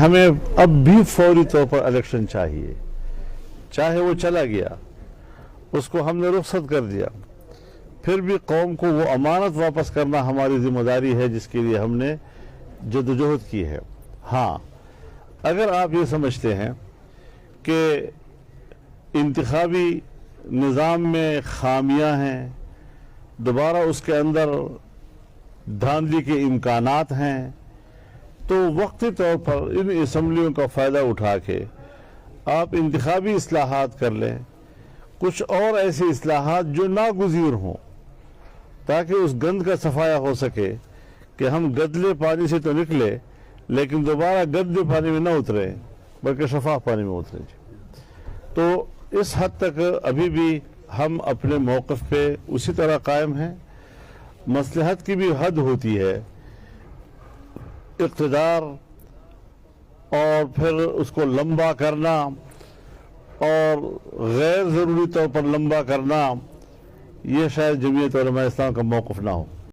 ہمیں اب بھی فوری طور پر الیکشن چاہیے، چاہے وہ چلا گیا، اس کو ہم نے رخصت کر دیا، پھر بھی قوم کو وہ امانت واپس کرنا ہماری ذمہ داری ہے جس کے لیے ہم نے جدوجہد کی ہے۔ ہاں، اگر آپ یہ سمجھتے ہیں کہ انتخابی نظام میں خامیاں ہیں، دوبارہ اس کے اندر دھاندلی کے امکانات ہیں، تو وقتی طور پر ان اسمبلیوں کا فائدہ اٹھا کے آپ انتخابی اصلاحات کر لیں، کچھ اور ایسی اصلاحات جو ناگزیر ہوں، تاکہ اس گند کا صفایا ہو سکے کہ ہم گدلے پانی سے تو نکلے لیکن دوبارہ گدلے پانی میں نہ اترے بلکہ شفاف پانی میں اترے۔ تو اس حد تک ابھی بھی ہم اپنے موقف پہ اسی طرح قائم ہیں۔ مصلحت کی بھی حد ہوتی ہے، اقتدار اور پھر اس کو لمبا کرنا اور غیر ضروری طور پر لمبا کرنا، یہ شاید جمعیت علماء اسلام کا موقف نہ ہو۔